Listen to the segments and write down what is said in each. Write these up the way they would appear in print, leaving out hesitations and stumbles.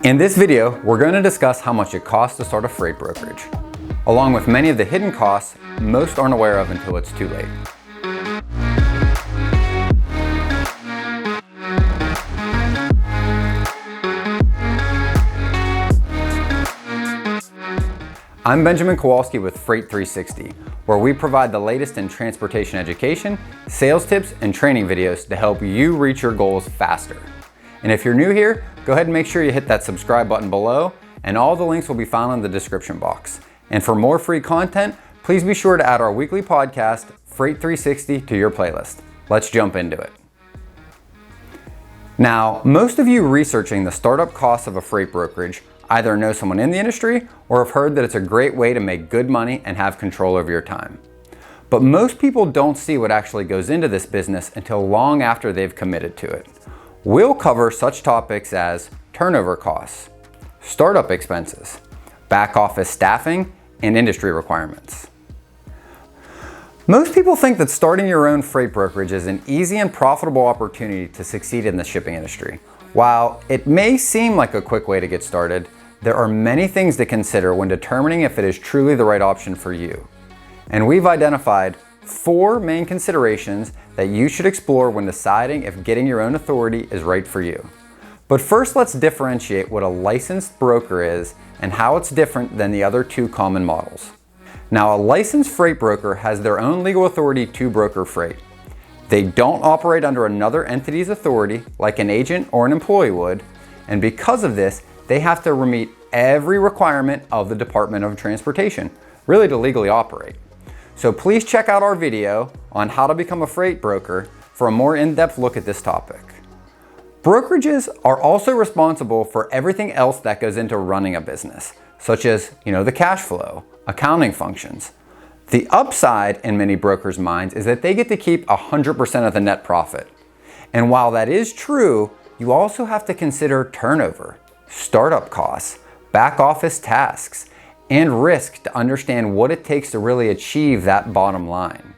In this video, we're going to discuss how much it costs to start a freight brokerage, along with many of the hidden costs most aren't aware of until it's too late. I'm Benjamin Kowalski with Freight 360, where we provide the latest in transportation education, sales tips, and training videos to help you reach your goals faster. And if you're new here, go ahead and make sure you hit that subscribe button below, and all the links will be found in the description box. And for more free content, please be sure to add our weekly podcast, Freight 360, to your playlist. Let's jump into it. Now, most of you researching the startup costs of a freight brokerage either know someone in the industry or have heard that it's a great way to make good money and have control over your time. But most people don't see what actually goes into this business until long after they've committed to it. We'll cover such topics as turnover costs, startup expenses, back office staffing, and industry requirements. Most people think that starting your own freight brokerage is an easy and profitable opportunity to succeed in the shipping industry. While it may seem like a quick way to get started, there are many things to consider when determining if it is truly the right option for you. And we've identified 4 main considerations that you should explore when deciding if getting your own authority is right for you. But first, let's differentiate what a licensed broker is and how it's different than the other 2 common models. Now, a licensed freight broker has their own legal authority to broker freight. They don't operate under another entity's authority like an agent or an employee would, and because of this, they have to meet every requirement of the Department of Transportation, really to legally operate. So please check out our video on how to become a freight broker for a more in-depth look at this topic. Brokerages are also responsible for everything else that goes into running a business, such as, the cash flow, accounting functions. The upside in many brokers' minds is that they get to keep 100% of the net profit. And while that is true, you also have to consider turnover, startup costs, back office tasks, and risk to understand what it takes to really achieve that bottom line.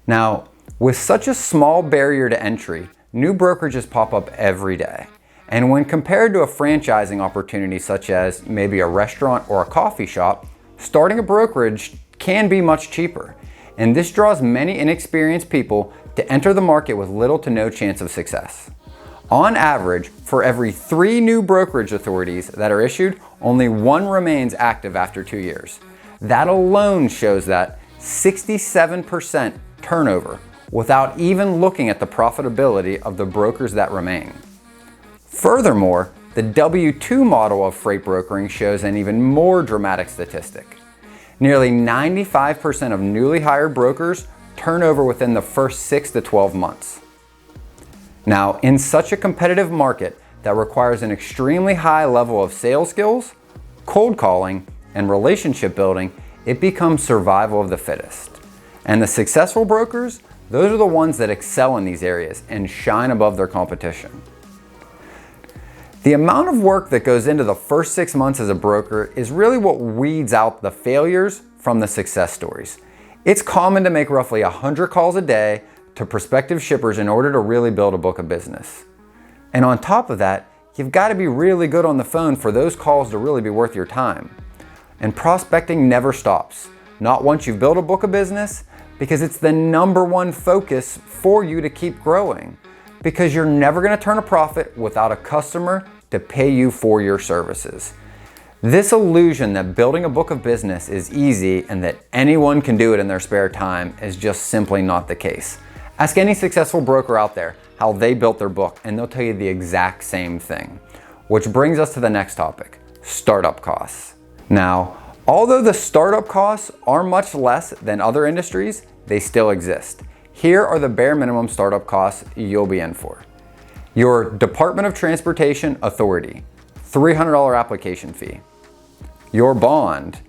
Now, with such a small barrier to entry, new brokerages pop up every day. And when compared to a franchising opportunity such as maybe a restaurant or a coffee shop, starting a brokerage can be much cheaper. And this draws many inexperienced people to enter the market with little to no chance of success. On average, for every 3 new brokerage authorities that are issued, only 1 remains active after 2 years. That alone shows that 67% turnover without even looking at the profitability of the brokers that remain. Furthermore, the W-2 model of freight brokering shows an even more dramatic statistic. Nearly 95% of newly hired brokers turn over within the first 6 to 12 months. Now, in such a competitive market that requires an extremely high level of sales skills, cold calling, and relationship building, it becomes survival of the fittest. And the successful brokers, those are the ones that excel in these areas and shine above their competition. The amount of work that goes into the first 6 months as a broker is really what weeds out the failures from the success stories. It's common to make roughly 100 calls a day to prospective shippers in order to really build a book of business. And on top of that, you've got to be really good on the phone for those calls to really be worth your time. And prospecting never stops, not once you've built a book of business, because it's the number 1 focus for you to keep growing. Because you're never going to turn a profit without a customer to pay you for your services. This illusion that building a book of business is easy and that anyone can do it in their spare time is just simply not the case. Ask any successful broker out there how they built their book, and they'll tell you the exact same thing. Which brings us to the next topic, startup costs. Now, although the startup costs are much less than other industries, they still exist. Here are the bare minimum startup costs you'll be in for. Your Department of Transportation authority, $300 application fee. Your bond,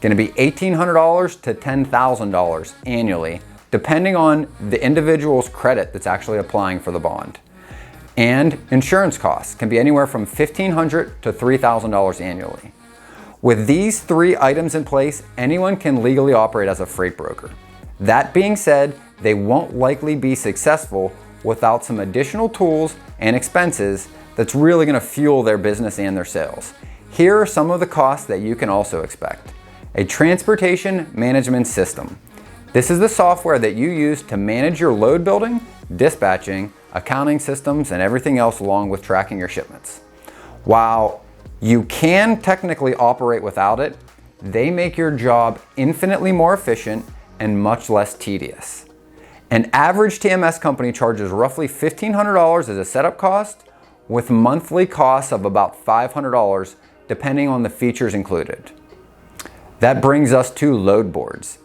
gonna be $1,800 to $10,000 annually, depending on the individual's credit that's actually applying for the bond. And insurance costs can be anywhere from $1,500 to $3,000 annually. With these 3 items in place, anyone can legally operate as a freight broker. That being said, they won't likely be successful without some additional tools and expenses that's really going to fuel their business and their sales. Here are some of the costs that you can also expect. A transportation management system. This is the software that you use to manage your load building, dispatching, accounting systems, and everything else along with tracking your shipments. While you can technically operate without it, they make your job infinitely more efficient and much less tedious. An average TMS company charges roughly $1,500 as a setup cost, with monthly costs of about $500 depending on the features included. That brings us to load boards.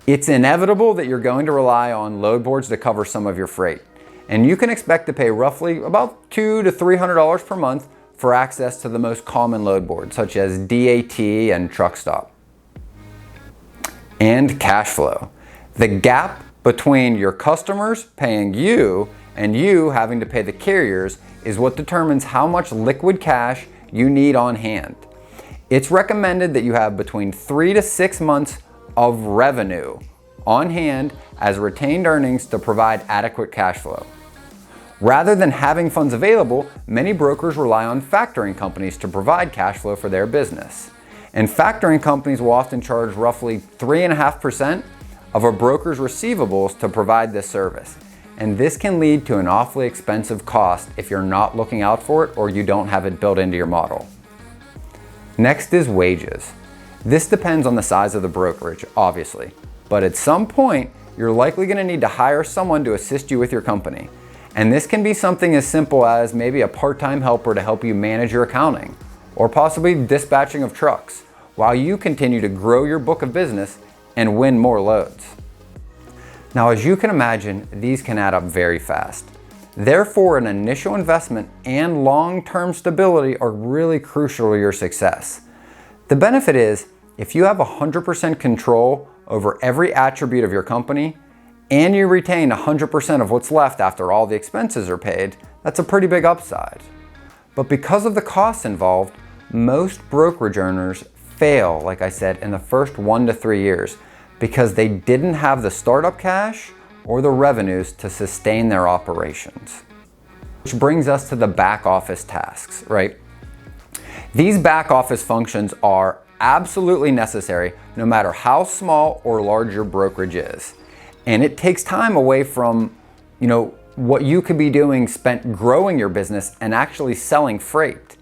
It's inevitable that you're going to rely on load boards to cover some of your freight, and you can expect to pay roughly about $200 to $300 per month for access to the most common load boards such as DAT and Truckstop. And cash flow. The gap between your customers paying you and you having to pay the carriers is what determines how much liquid cash you need on hand. It's recommended that you have between 3 to 6 months of revenue on hand as retained earnings to provide adequate cash flow. Rather than having funds available, many brokers rely on factoring companies to provide cash flow for their business. And factoring companies will often charge roughly 3.5% of a broker's receivables to provide this service. And this can lead to an awfully expensive cost if you're not looking out for it or you don't have it built into your model. Next is wages. This depends on the size of the brokerage, obviously, but at some point, you're likely going to need to hire someone to assist you with your company. And this can be something as simple as maybe a part-time helper to help you manage your accounting, or possibly dispatching of trucks, while you continue to grow your book of business and win more loads. Now, as you can imagine, these can add up very fast. Therefore, an initial investment and long-term stability are really crucial to your success. The benefit is, if you have 100% control over every attribute of your company, and you retain 100% of what's left after all the expenses are paid, that's a pretty big upside. But because of the costs involved, most brokerage owners fail, like I said, in the first 1 to 3 years because they didn't have the startup cash or the revenues to sustain their operations. Which brings us to the back office tasks, right? These back office functions are absolutely necessary no matter how small or large your brokerage is. And it takes time away from, what you could be doing spent growing your business and actually selling freight.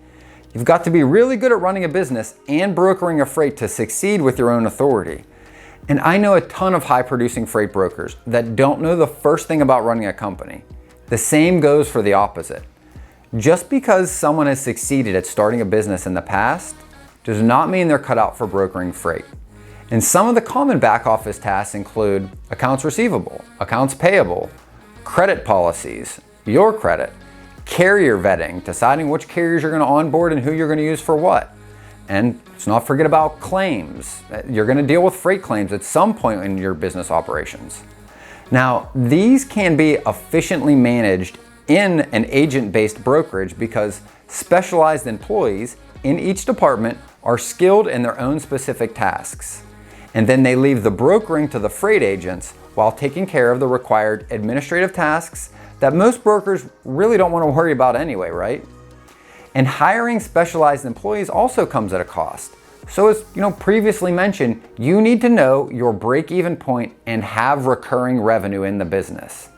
You've got to be really good at running a business and brokering a freight to succeed with your own authority. And I know a ton of high-producing freight brokers that don't know the first thing about running a company. The same goes for the opposite. Just because someone has succeeded at starting a business in the past does not mean they're cut out for brokering freight. And some of the common back office tasks include accounts receivable, accounts payable, credit policies, your credit, carrier vetting, deciding which carriers you're going to onboard and who you're going to use for what. And let's not forget about claims. You're going to deal with freight claims at some point in your business operations. Now, these can be efficiently managed in an agent-based brokerage because specialized employees in each department are skilled in their own specific tasks. And then they leave the brokering to the freight agents while taking care of the required administrative tasks that most brokers really don't want to worry about anyway, right? And hiring specialized employees also comes at a cost. So as previously mentioned, you need to know your break-even point and have recurring revenue in the business.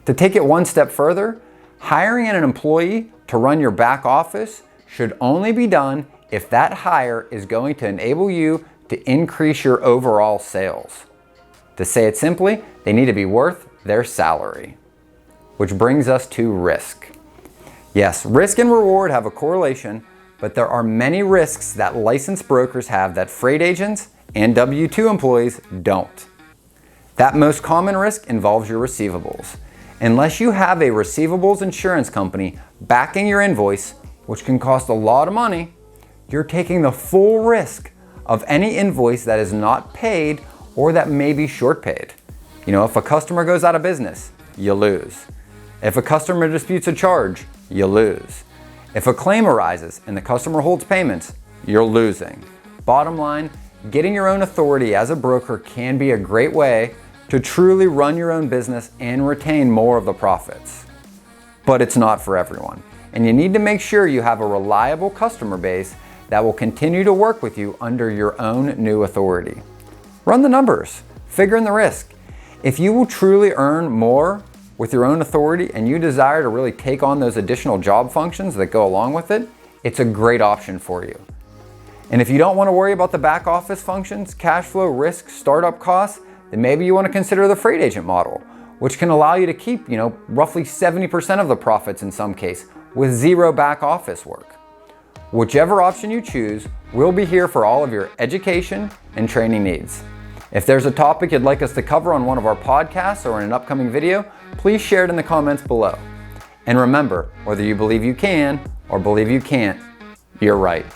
To take it one step further, hiring an employee to run your back office should only be done if that hire is going to enable you to increase your overall sales. To say it simply, they need to be worth their salary. Which brings us to risk. Yes, risk and reward have a correlation, but there are many risks that licensed brokers have that freight agents and W-2 employees don't. That most common risk involves your receivables. Unless you have a receivables insurance company backing your invoice, which can cost a lot of money, you're taking the full risk of any invoice that is not paid or that may be short paid. If a customer goes out of business, you lose. If a customer disputes a charge, you lose. If a claim arises and the customer holds payments, you're losing. Bottom line, getting your own authority as a broker can be a great way to truly run your own business and retain more of the profits. But it's not for everyone. and you need to make sure you have a reliable customer base that will continue to work with you under your own new authority. Run the numbers, figure in the risk. If you will truly earn more with your own authority and you desire to really take on those additional job functions that go along with it, it's a great option for you. And if you don't want to worry about the back office functions, cash flow, risk, startup costs, then maybe you want to consider the freight agent model, which can allow you to keep, roughly 70% of the profits in some case with zero back office work. Whichever option you choose, we'll be here for all of your education and training needs. If there's a topic you'd like us to cover on one of our podcasts or in an upcoming video, please share it in the comments below. And remember, whether you believe you can or believe you can't, you're right.